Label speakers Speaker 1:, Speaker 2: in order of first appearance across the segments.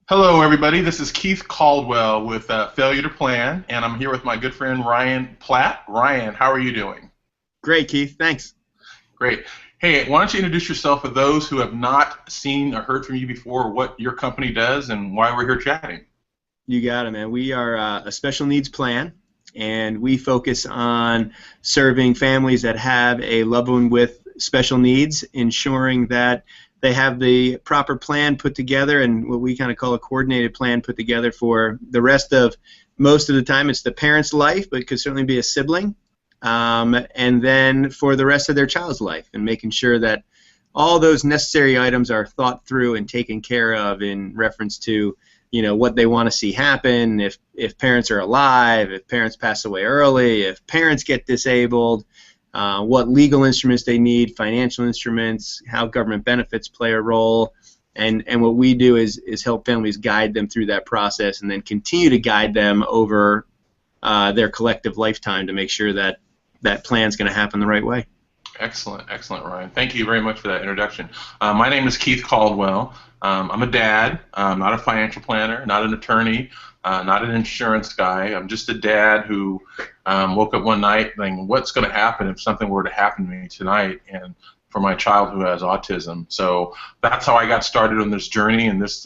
Speaker 1: Hello, everybody. This is Keith Caldwell with Failure to Plan, and I'm here with my good friend Ryan Platt. Ryan, how are you doing?
Speaker 2: Great, Keith. Thanks.
Speaker 1: Great. Hey, why don't you introduce yourself for those who have not seen or heard from you before, what your company does and why we're here chatting?
Speaker 2: You got it, man. We are a special needs plan, and we focus on serving families that have a loved one with special needs, ensuring that they have the proper plan put together and what we kind of call a coordinated plan put together for the rest of, most of the time, it's the parent's life, but it could certainly be a sibling, and then for the rest of their child's life, and making sure that all those necessary items are thought through and taken care of in reference to what they want to see happen, if parents are alive, if parents pass away early, if parents get disabled, what legal instruments they need, financial instruments, how government benefits play a role, and what we do is help families guide them through that process and then continue to guide them over their collective lifetime to make sure that that plan is going to happen the right way.
Speaker 1: Excellent, excellent, Ryan. Thank you very much for that introduction. My name is Keith Caldwell. I'm a dad, not a financial planner, not an attorney, not an insurance guy. I'm just a dad who woke up one night thinking, what's going to happen if something were to happen to me tonight and for my child who has autism? So that's how I got started on this journey, and this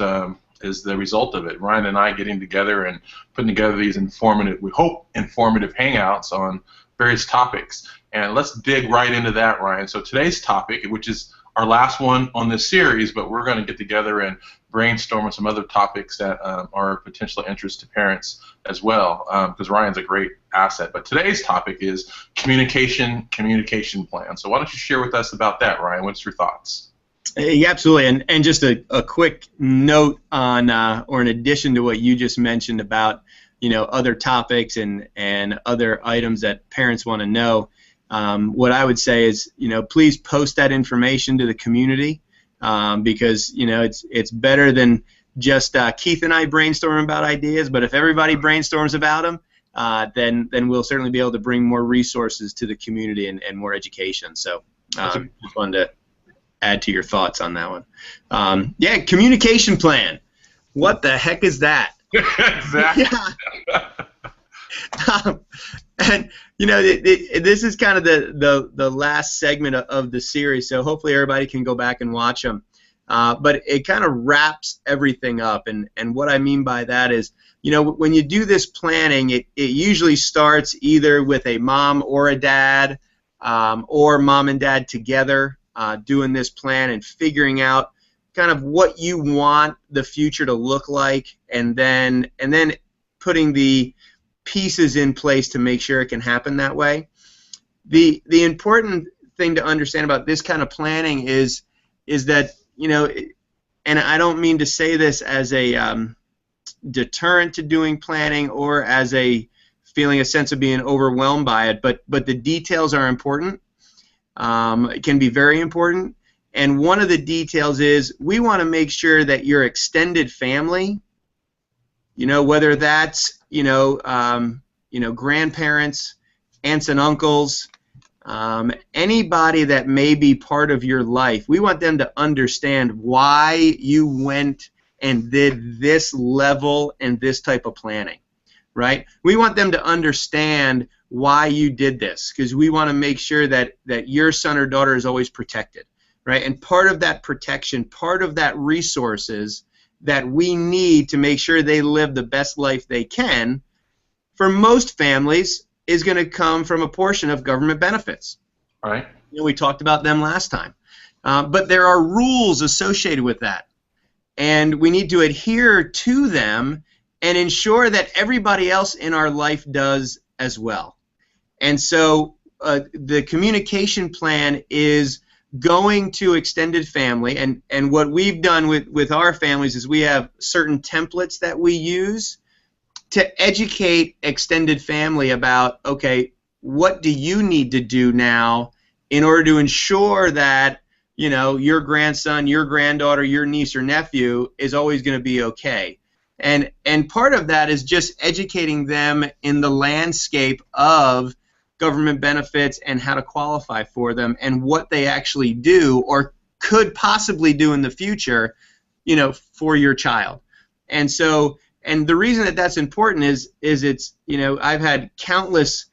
Speaker 1: is the result of it. Ryan and I getting together and putting together these informative, we hope, informative hangouts on various topics. And let's dig right into that, Ryan. So today's topic, which is our last one on this series, but we're going to get together and brainstorm on some other topics that are of potential interest to parents as well, because Ryan's a great asset. But today's topic is communication plan. So why don't you share with us about that, Ryan? What's your thoughts?
Speaker 2: Yeah, absolutely. And just a quick note on, or in addition to what you just mentioned about, other topics and other items that parents want to know. What I would say is, please post that information to the community, because it's better than just Keith and I brainstorming about ideas. But if everybody brainstorms about them, then we'll certainly be able to bring more resources to the community and more education. So just wanted to add to your thoughts on that one. Yeah, communication plan. What the heck is that?
Speaker 1: Exactly.
Speaker 2: Yeah. And this is kind of the last segment of the series, so hopefully everybody can go back and watch them. But it kind of wraps everything up, and what I mean by that is, when you do this planning, it usually starts either with a mom or a dad, or mom and dad together doing this plan and figuring out kind of what you want the future to look like, and then putting the pieces in place to make sure it can happen that way. The important thing to understand about this kind of planning is that, and I don't mean to say this as a deterrent to doing planning or as feeling a sense of being overwhelmed by it, but the details are important. It can be very important. And one of the details is we want to make sure that your extended family, whether that's grandparents, aunts and uncles, anybody that may be part of your life, we want them to understand why you went and did this level and this type of planning, right? We want them to understand why you did this, because we want to make sure that your son or daughter is always protected, right? And part of that protection, part of that resources that we need to make sure they live the best life they can, for most families, is going to come from a portion of government benefits.
Speaker 1: All right.
Speaker 2: We talked about them last time. But there are rules associated with that. And we need to adhere to them and ensure that everybody else in our life does as well. And so the communication plan is going to extended family, and what we've done with our families is we have certain templates that we use to educate extended family about, okay, what do you need to do now in order to ensure that your grandson, your granddaughter, your niece or nephew is always going to be okay. And part of that is just educating them in the landscape of government benefits and how to qualify for them and what they actually do or could possibly do in the future, for your child. And the reason that that's important is it's, I've had countless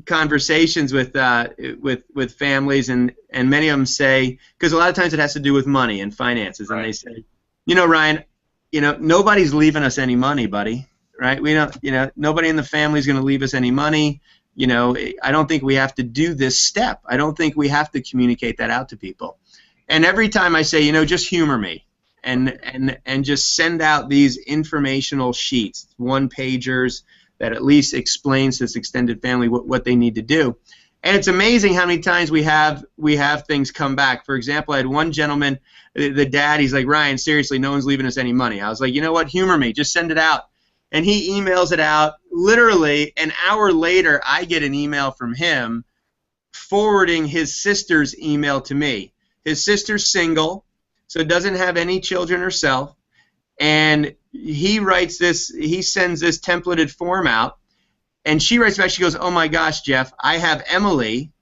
Speaker 2: conversations with families, and many of them say, because a lot of times it has to do with money and finances, and they say, Ryan, nobody's leaving us any money, buddy, right? We don't, nobody in the family is going to leave us any money. I don't think we have to do this step. I don't think we have to communicate that out to people. And every time I say, just humor me, and just send out these informational sheets, one-pagers that at least explains to this extended family what they need to do. And it's amazing how many times we have things come back. For example, I had one gentleman, the dad, he's like, Ryan, seriously, no one's leaving us any money. I was like, you know what, humor me, just send it out. And he emails it out. Literally an hour later, I get an email from him forwarding his sister's email to me. His sister's single, so doesn't have any children herself, and he writes this, he sends this templated form out, and she writes back, she goes, oh my gosh, Jeff, I have Emily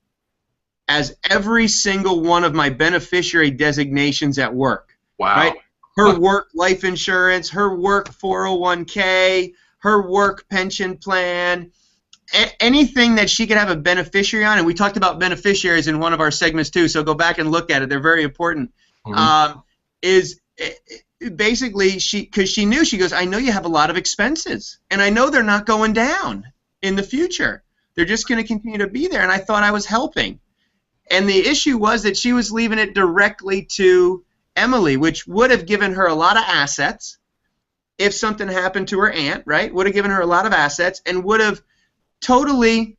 Speaker 2: as every single one of my beneficiary designations at work.
Speaker 1: Wow.
Speaker 2: Right? Her work life insurance, her work 401k, her work pension plan, anything that she could have a beneficiary on, and we talked about beneficiaries in one of our segments too, so go back and look at it. They're very important. Is basically, because she knew, she goes, I know you have a lot of expenses, and I know they're not going down in the future. They're just going to continue to be there, and I thought I was helping. And the issue was that she was leaving it directly to Emily, which would have given her a lot of assets if something happened to her aunt, right? Would have given her a lot of assets and would have totally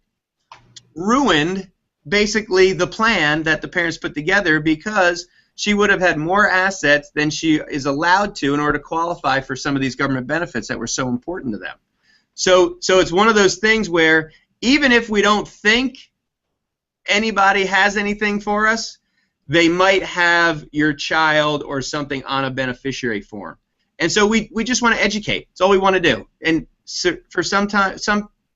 Speaker 2: ruined basically the plan that the parents put together, because she would have had more assets than she is allowed to in order to qualify for some of these government benefits that were so important to them. So it's one of those things where even if we don't think anybody has anything for us, they might have your child or something on a beneficiary form. And so we just want to educate. That's all we want to do. And so for some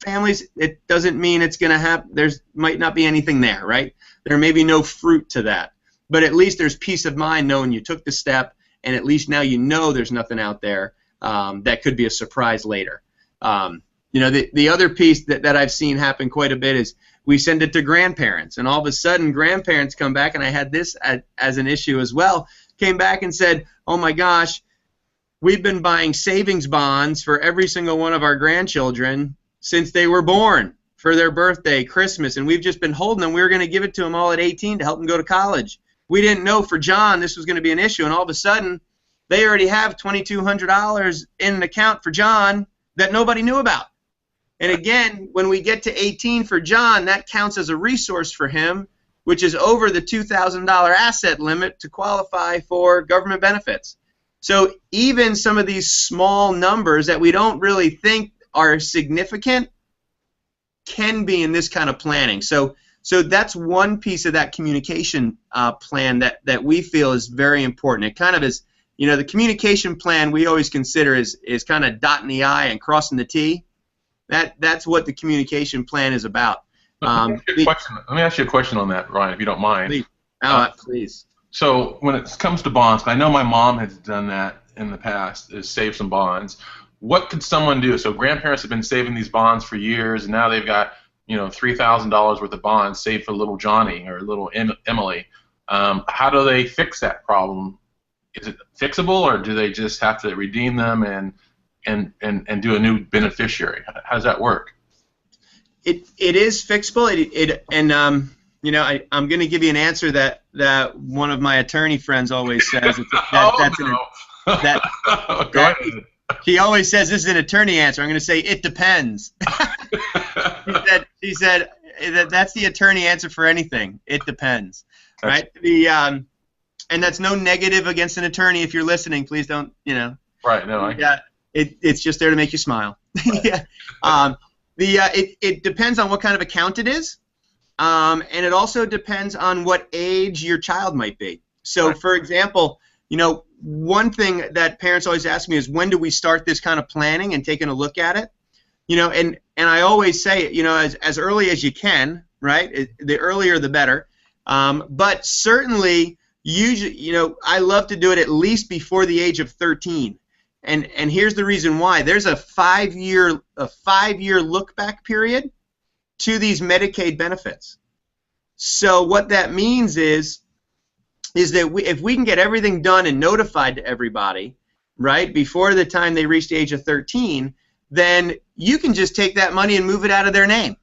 Speaker 2: families, it doesn't mean it's going to have, might not be anything there, right? There may be no fruit to that. But at least there's peace of mind knowing you took the step, and at least now you know there's nothing out there that could be a surprise later. The other piece that I've seen happen quite a bit is we send it to grandparents, and all of a sudden grandparents come back, and I had this as an issue as well, came back and said, oh my gosh, we've been buying savings bonds for every single one of our grandchildren since they were born for their birthday, Christmas, and we've just been holding them. We were going to give it to them all at 18 to help them go to college. We didn't know for John this was going to be an issue, and all of a sudden they already have $2,200 in an account for John that nobody knew about. And again, when we get to 18 for John, that counts as a resource for him, which is over the $2,000 asset limit to qualify for government benefits. So even some of these small numbers that we don't really think are significant can be in this kind of planning. So that's one piece of that communication plan that we feel is very important. It kind of is, the communication plan we always consider is kind of dotting the I and crossing the T. That's what the communication plan is about.
Speaker 1: Let me ask you a question on that, Ryan, if you don't mind.
Speaker 2: Please. Please.
Speaker 1: So when it comes to bonds, I know my mom has done that in the past, is save some bonds. What could someone do? So grandparents have been saving these bonds for years, and now they've got $3,000 worth of bonds saved for little Johnny or little Emily. How do they fix that problem? Is it fixable, or do they just have to redeem them and do a new beneficiary? How does that work?
Speaker 2: It is fixable. I'm going to give you an answer that one of my attorney friends always says. He always says this is an attorney answer. I'm going to say it depends. He said that's the attorney answer for anything. It depends, right? And that's no negative against an attorney. If you're listening, please don't.
Speaker 1: Right. No.
Speaker 2: It's just there to make you smile. Yeah. It depends on what kind of account it is, and it also depends on what age your child might be. So, right. For example, one thing that parents always ask me is, when do we start this kind of planning and taking a look at it? And I always say, as early as you can, right? The earlier the better. But certainly usually, I love to do it at least before the age of 13. And here's the reason why. There's a 5-year look back period to these Medicaid benefits. So what that means is that if we can get everything done and notified to everybody, right, before the time they reach the age of 13, then you can just take that money and move it out of their name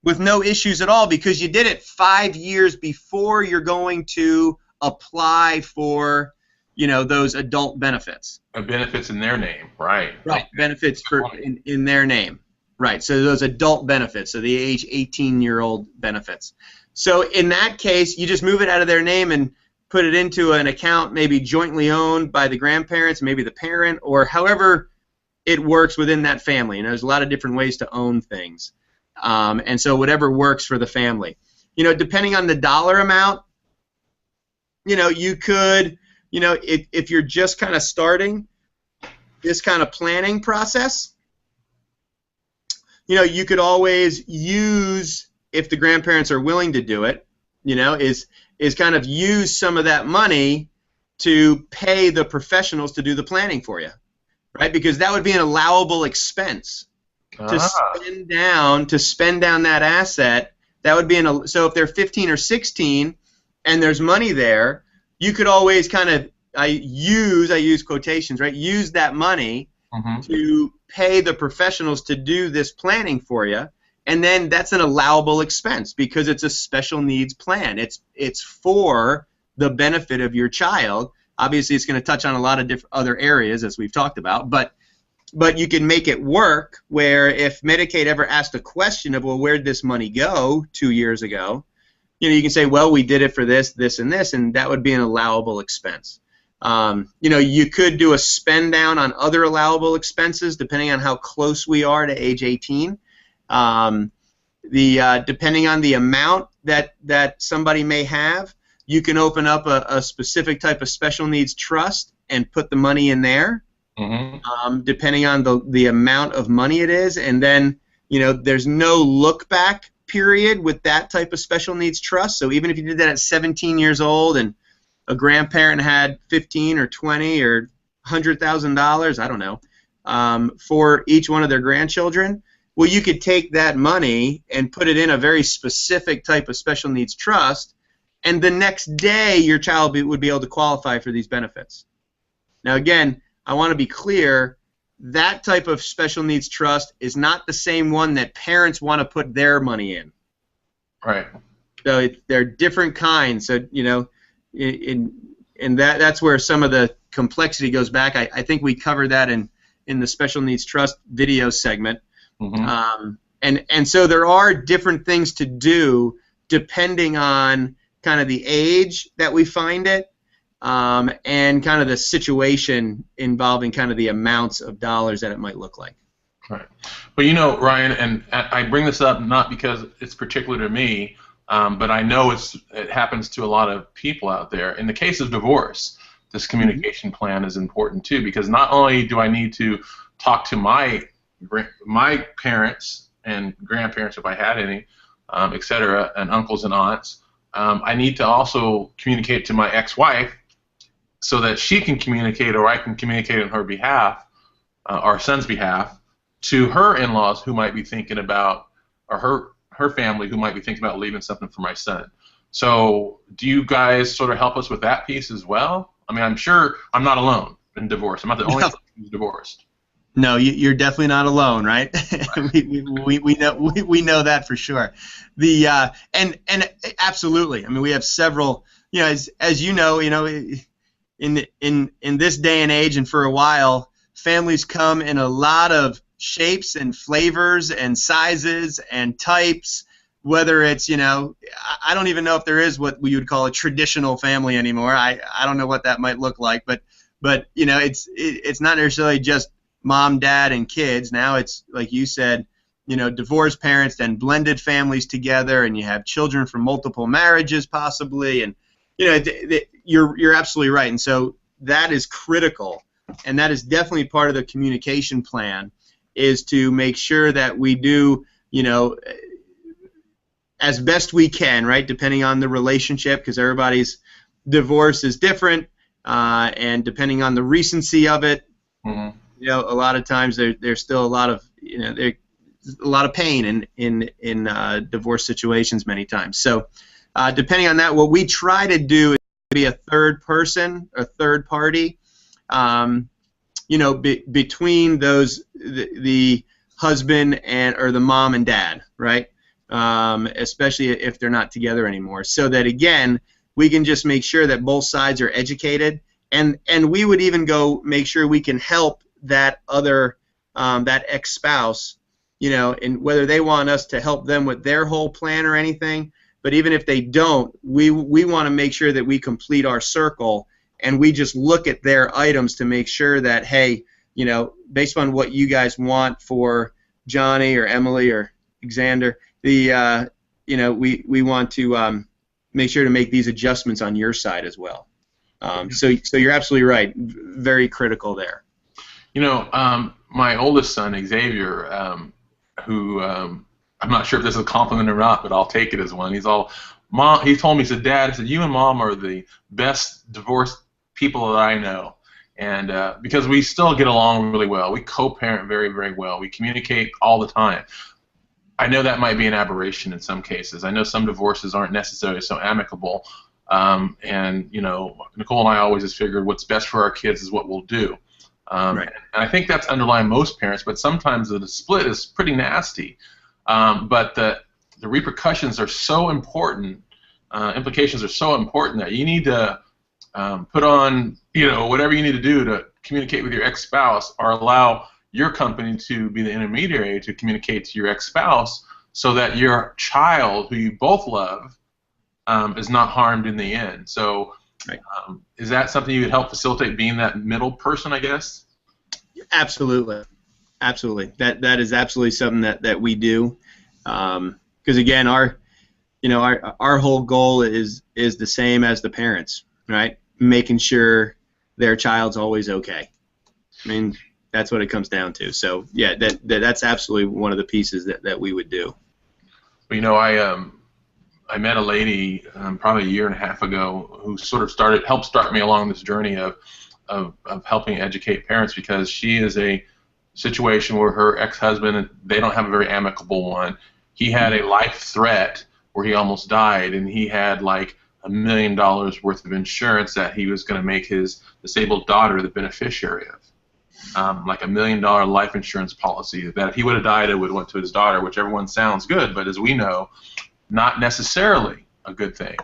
Speaker 2: with no issues at all, because you did it 5 years before you're going to apply for, those adult benefits.
Speaker 1: Benefits in their name, right?
Speaker 2: Right. Okay. Benefits in their name, right? So those adult benefits, so the age 18-year-old benefits. So in that case, you just move it out of their name and put it into an account maybe jointly owned by the grandparents, maybe the parent, or however it works within that family. There's a lot of different ways to own things. And so whatever works for the family. Depending on the dollar amount, you could, if you're just kind of starting this kind of planning process, you could always use, if the grandparents are willing to do it, is kind of use some of that money to pay the professionals to do the planning for you, right? Because that would be an allowable expense to spend down that asset. That would be so if they're 15 or 16 and there's money there, you could always kind of I use quotations, right? Use that money to pay the professionals to do this planning for you, and then that's an allowable expense because it's a special needs plan. It's for the benefit of your child. Obviously, it's going to touch on a lot of different other areas as we've talked about, but you can make it work where if Medicaid ever asked a question of, well, where'd this money go 2 years ago, you can say, well, we did it for this, this, and this, and that would be an allowable expense. You could do a spend down on other allowable expenses depending on how close we are to age 18. Depending on the amount that somebody may have, you can open up a specific type of special needs trust and put the money in there. Depending on the amount of money it is, and then there's no look back period with that type of special needs trust. So even if you did that at 17 years old and a grandparent had 15 or 20 or $100,000, I don't know, for each one of their grandchildren, well, you could take that money and put it in a very specific type of special needs trust, and the next day your child would be able to qualify for these benefits. Now again, I want to be clear, that type of special needs trust is not the same one that parents want to put their money in.
Speaker 1: Right.
Speaker 2: So they're different kinds. So and that's where some of the complexity goes back. I think we covered that in the special needs trust video segment. And so there are different things to do depending on kind of the age that we find it. And kind of the situation involving kind of the amounts of dollars that it might look like.
Speaker 1: Right. Well, Ryan, and I bring this up not because it's particular to me, but I know it happens to a lot of people out there. In the case of divorce, this communication plan is important too, because not only do I need to talk to my parents and grandparents, if I had any, et cetera, and uncles and aunts, I need to also communicate to my ex-wife so that she can communicate, or I can communicate on her behalf, our son's behalf, to her in-laws who might be thinking about, or her family who might be thinking about leaving something for my son. So do you guys sort of help us with that piece as well? I mean, I'm sure I'm not alone in divorce. I'm not the only person who's divorced.
Speaker 2: No, you're definitely not alone, right? we know that for sure. And absolutely. I mean, we have several. As you know, in this day and age, and for a while, families come in a lot of shapes and flavors and sizes and types. Whether it's, I don't even know if there is what we would call a traditional family anymore. I don't know what that might look like, but it's not necessarily just mom, dad, and kids. Now it's, like you said, divorced parents, then blended families together, and you have children from multiple marriages possibly, and you're absolutely right. And so that is critical, and that is definitely part of the communication plan, is to make sure that we do, as best we can, right, depending on the relationship, because everybody's divorce is different, and depending on the recency of it,
Speaker 1: Mm-hmm.
Speaker 2: you know, a lot of times there's still a lot of, you know, there's a lot of pain in divorce situations many times. So depending on that, what we try to do is be a third person, a third party, you know, between those the husband or the mom and dad, right? Especially if they're not together anymore, so that again we can just make sure that both sides are educated, and we would even go make sure we can help that other that ex-spouse, you know, and whether they want us to help them with their whole plan or anything. But even if they don't, we want to make sure that we complete our circle, and we just look at their items to make sure that, hey, you know, based on what you guys want for Johnny or Emily or Xander, the you know, we want to make sure to make these adjustments on your side as well. So you're absolutely right. Very critical there.
Speaker 1: You know, my oldest son Xavier, who I'm not sure if this is a compliment or not, but I'll take it as one. He's all, Mom. He told me, he said, Dad, he said, you and Mom are the best divorced people that I know. And because we still get along really well. We co-parent very, very well. We communicate all the time. I know that might be an aberration in some cases. I know some divorces aren't necessarily so amicable. And, you know, Nicole and I always just figured what's best for our kids is what we'll do. Right. And I think that's underlying most parents, but sometimes the split is pretty nasty. But the repercussions are so important, implications are so important that you need to put on, you know, whatever you need to do to communicate with your ex-spouse, or allow your company to be the intermediary to communicate to your ex-spouse, so that your child, who you both love, is not harmed in the end. So, right. Is that something you would help facilitate, being that middle person, I guess?
Speaker 2: Absolutely, absolutely. That is absolutely something that we do. Because again, our whole goal is the same as the parents, right? Making sure their child's always okay. I mean, that's what it comes down to. So yeah, that's absolutely one of the pieces that we would do.
Speaker 1: Well, you know, I met a lady probably a year and a half ago who sort of helped start me along this journey of helping educate parents, because she is a situation where her ex-husband, they don't have a very amicable one. He had a life threat where he almost died, and he had like $1 million worth of insurance that he was going to make his disabled daughter the beneficiary of. Like $1 million life insurance policy that if he would have died, it would have went to his daughter, which everyone sounds good, but as we know, not necessarily a good thing.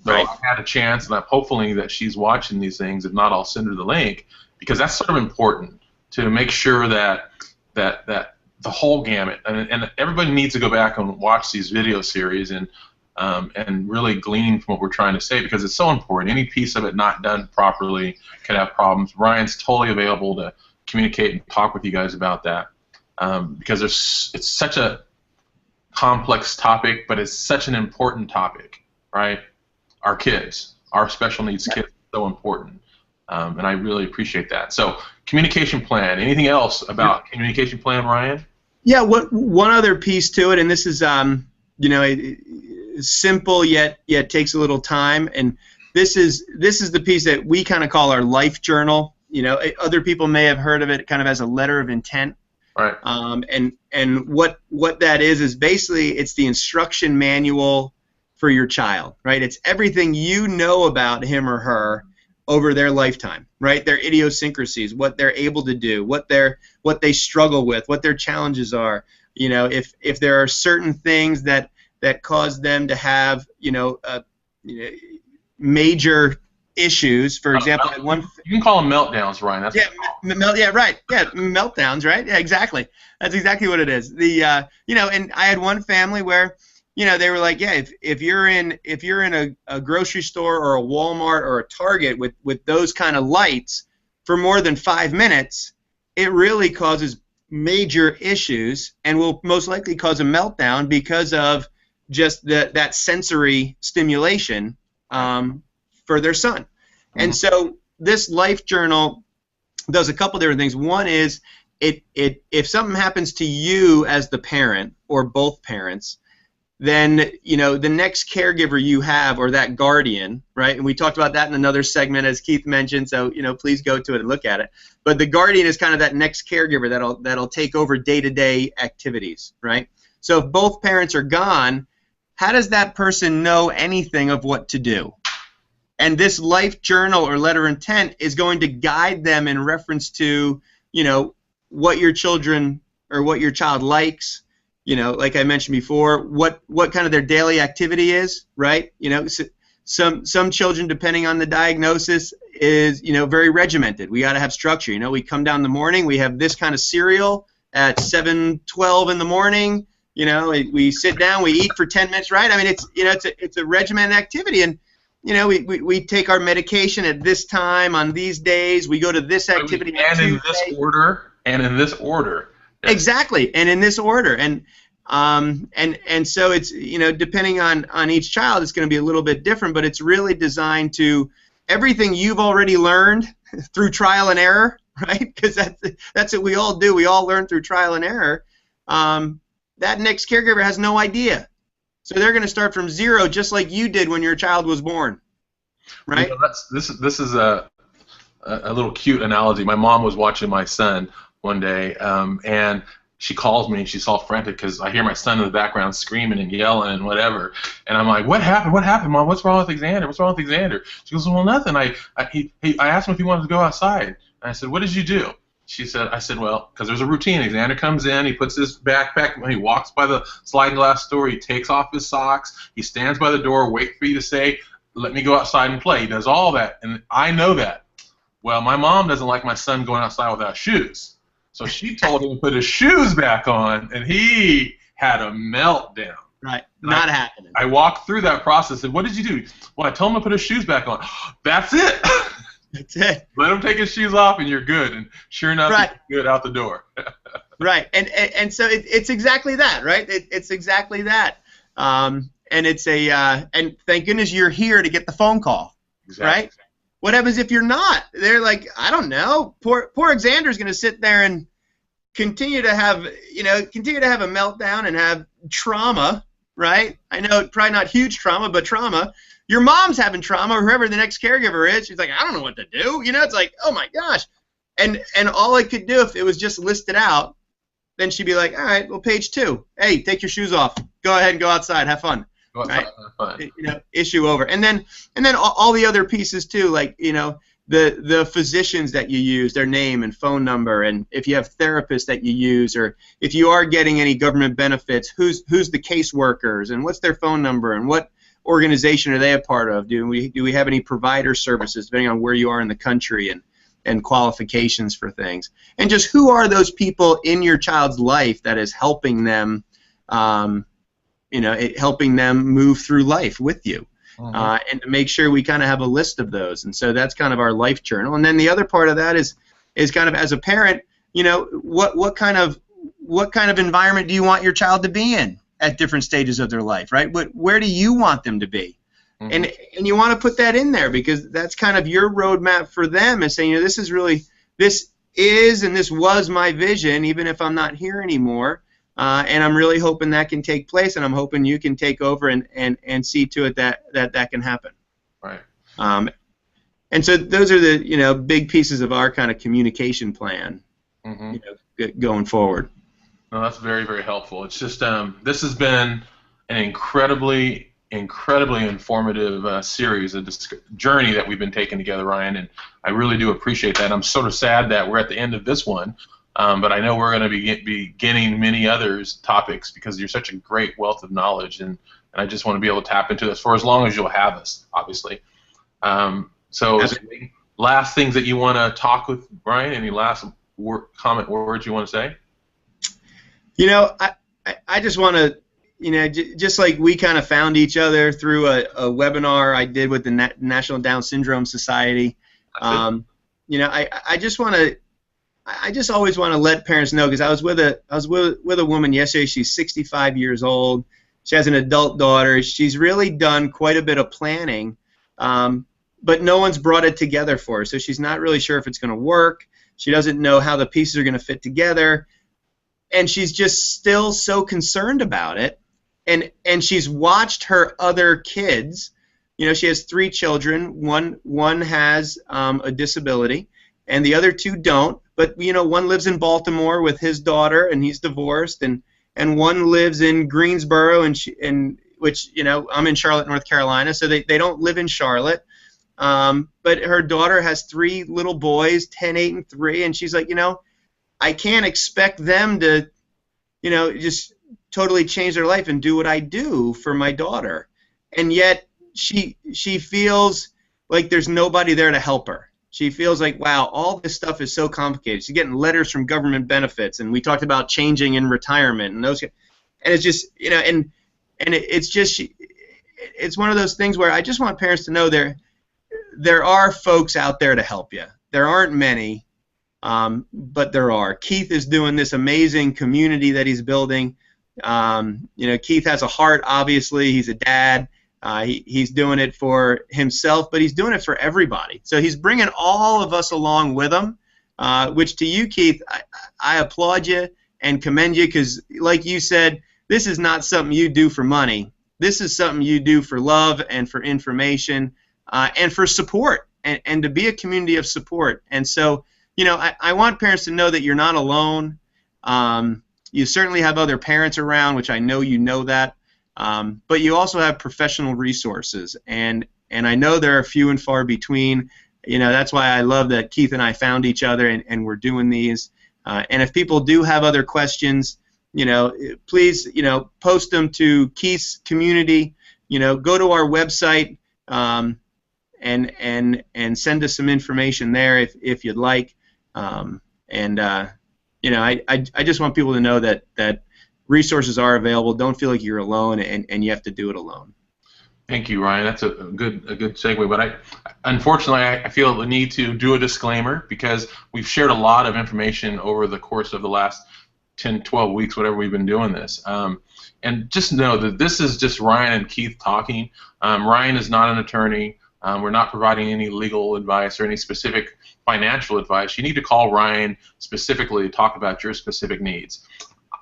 Speaker 1: So right. I had a chance, and I'm hopefully that she's watching these things. If not, I'll send her the link, because that's sort of important to make sure that the whole gamut, and everybody needs to go back and watch these video series and really glean from what we're trying to say, because it's so important. Any piece of it not done properly can have problems. Ryan's totally available to communicate and talk with you guys about that, because it's such a complex topic, but it's such an important topic, right? Our kids, our special needs kids, are so important, and I really appreciate that. So, communication plan. Anything else about communication plan, Ryan?
Speaker 2: Yeah, one other piece to it, and this is you know, simple yet takes a little time, and this is the piece that we kind of call our life journal. You know, other people may have heard of it kind of as a letter of intent.
Speaker 1: Right.
Speaker 2: And what that is basically it's the instruction manual for your child, right? It's everything you know about him or her over their lifetime, right? Their idiosyncrasies, what they're able to do, what they struggle with, what their challenges are. You know, if there are certain things that cause them to have, major issues. For example,
Speaker 1: you can call them meltdowns, Ryan. That's
Speaker 2: right. Yeah, meltdowns, right? Yeah, exactly. That's exactly what it is. And I had one family where, they were like, yeah, if you're in a grocery store or a Walmart or a Target with those kind of lights for more than 5 minutes, it really causes major issues and will most likely cause a meltdown because of just that sensory stimulation for their son. Mm-hmm. And so this life journal does a couple different things. One is if something happens to you as the parent or both parents, then the next caregiver you have, or that guardian, right? And we talked about that in another segment, as Keith mentioned. So please go to it and look at it. But the guardian is kind of that next caregiver that'll take over day-to-day activities, right? So if both parents are gone, how does that person know anything of what to do? And this life journal or letter of intent is going to guide them in reference to what your children or what your child likes. Like I mentioned before, what kind of their daily activity is, right? Some children, depending on the diagnosis, is very regimented. We got to have structure. We come down in the morning, we have this kind of cereal at 7:12 in the morning. We sit down, we eat for 10 minutes, right? I mean, it's a regimented activity, and we take our medication at this time on these days. We go to this activity
Speaker 1: and in this order, and in this order.
Speaker 2: Exactly, and in this order, and so it's depending on each child, it's going to be a little bit different, but it's really designed to everything you've already learned through trial and error, right? Because that's what we all do. We all learn through trial and error. That next caregiver has no idea, so they're going to start from zero, just like you did when your child was born, right?
Speaker 1: This is a little cute analogy. My mom was watching my son one day, and she calls me and she's all frantic because I hear my son in the background screaming and yelling and whatever, and I'm like, what happened, Mom? What's wrong with Xander? She goes, well, nothing. I asked him if he wanted to go outside, and I said, what did you do? I said, well, because there's a routine. Xander comes in, he puts his backpack, when he walks by the sliding glass door, he takes off his socks, he stands by the door, wait for you to say, let me go outside and play. He does all that, and I know that. Well, my mom doesn't like my son going outside without shoes. So she told him to put his shoes back on, and he had a meltdown.
Speaker 2: Right, not happening.
Speaker 1: I walked through that process, and what did you do? Well, I told him to put his shoes back on. That's it.
Speaker 2: That's it.
Speaker 1: Let him take his shoes off, and you're good. And sure enough,
Speaker 2: right.
Speaker 1: He's good out the door.
Speaker 2: Right, and so it's exactly that, right? It's exactly that. And it's and thank goodness you're here to get the phone call, exactly. Right? What happens if you're not? They're like, I don't know. Poor Xander's going to sit there and continue to have a meltdown and have trauma, right? I know probably not huge trauma, but trauma. Your mom's having trauma, or whoever the next caregiver is. She's like, I don't know what to do. It's like, oh my gosh. And all I could do if it was just listed out, then she'd be like, all right, well, page 2. Hey, take your shoes off. Go ahead and go outside. Have fun. Right? Issue over. And then all the other pieces too, like the physicians that you use, their name and phone number, and if you have therapists that you use, or if you are getting any government benefits, who's the caseworkers and what's their phone number and what organization are they a part of? Do we have any provider services depending on where you are in the country, and qualifications for things, and just who are those people in your child's life that is helping them helping them move through life with you. And to make sure we kind of have a list of those. And so that's kind of our life journal. And then the other part of that is kind of, as a parent, what kind of environment do you want your child to be in at different stages of their life, right? Where do you want them to be? And you want to put that in there, because that's kind of your roadmap for them, is saying, this is and this was my vision, even if I'm not here anymore. And I'm really hoping that can take place, and I'm hoping you can take over and see to it that can happen.
Speaker 1: Right.
Speaker 2: And so those are the big pieces of our kind of communication plan, going forward.
Speaker 1: No, that's very, very helpful. It's just this has been an incredibly informative series, a journey that we've been taking together, Ryan, and I really do appreciate that. I'm sort of sad that we're at the end of this one. But I know we're going to be beginning many others topics, because you're such a great wealth of knowledge, and I just want to be able to tap into this for as long as you'll have us, obviously. So is there any last things that you want to talk with Brian? Any last comment words you want to say?
Speaker 2: I just want to, just like we kind of found each other through a webinar I did with the National Down Syndrome Society. I just always want to let parents know, because I was with a woman yesterday. She's 65 years old. She has an adult daughter. She's really done quite a bit of planning, but no one's brought it together for her. So she's not really sure if it's going to work. She doesn't know how the pieces are going to fit together, and she's just still so concerned about it. and she's watched her other kids. You know, she has 3 children. One has a disability, and the other 2 don't. But you know, one lives in Baltimore with his daughter, and he's divorced, and one lives in Greensboro, and which, you know, I'm in Charlotte, North Carolina, so they don't live in Charlotte. But her daughter has 3 little boys, 10, 8, and 3, and she's like, you know, I can't expect them to, you know, just totally change their life and do what I do for my daughter. And yet she feels like there's nobody there to help her. She feels like, wow, all this stuff is so complicated. She's getting letters from government benefits, and we talked about changing in retirement and those, and it's just, you know, and it's just, it's one of those things where I just want parents to know there are folks out there to help you. There aren't many, but there are. Keith is doing this amazing community that he's building. You know, Keith has a heart, obviously. He's a dad. He's doing it for himself, but he's doing it for everybody. So he's bringing all of us along with him, which to you, Keith, I applaud you and commend you, because like you said, this is not something you do for money. This is something you do for love and for information and for support, and to be a community of support. And so, you know, I want parents to know that you're not alone. You certainly have other parents around, which I know you know that. But you also have professional resources, and I know there are few and far between. You know, that's why I love that Keith and I found each other, and we're doing these. And if people do have other questions, you know, please, you know, post them to Keith's community. You know, go to our website and send us some information there if you'd like. You know, I just want people to know that resources are available. Don't feel like you're alone, and you have to do it alone.
Speaker 1: Thank you, Ryan. That's a good segue. But unfortunately, I feel the need to do a disclaimer, because we've shared a lot of information over the course of the last 10, 12 weeks, whatever we've been doing this. And just know that this is just Ryan and Keith talking. Ryan is not an attorney. We're not providing any legal advice or any specific financial advice. You need to call Ryan specifically to talk about your specific needs.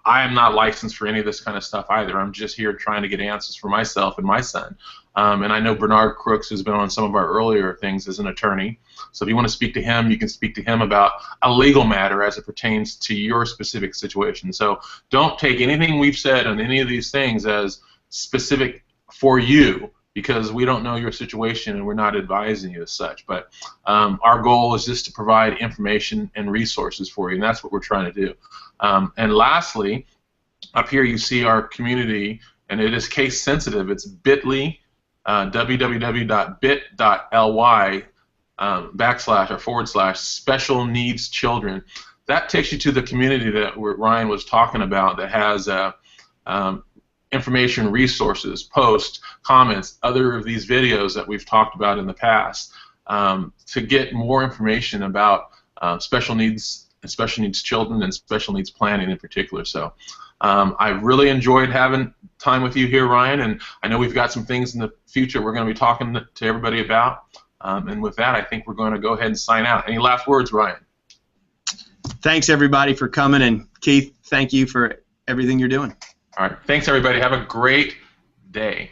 Speaker 1: I am not licensed for any of this kind of stuff either. I'm just here trying to get answers for myself and my son. And I know Bernard Crooks has been on some of our earlier things as an attorney. So if you want to speak to him, you can speak to him about a legal matter as it pertains to your specific situation. So don't take anything we've said on any of these things as specific for you, because we don't know your situation and we're not advising you as such. But our goal is just to provide information and resources for you, and that's what we're trying to do. And lastly, up here you see our community, and it is case sensitive. It's bit.ly, www.bit.ly / special needs children. That takes you to the community that Ryan was talking about, that has information, resources, posts, comments, other of these videos that we've talked about in the past, to get more information about special needs children and special needs planning in particular. So I really enjoyed having time with you here, Ryan, and I know we've got some things in the future we're going to be talking to everybody about. And with that, I think we're going to go ahead and sign out. Any last words, Ryan?
Speaker 2: Thanks, everybody, for coming, and Keith, thank you for everything you're doing.
Speaker 1: All right. Thanks, everybody. Have a great day.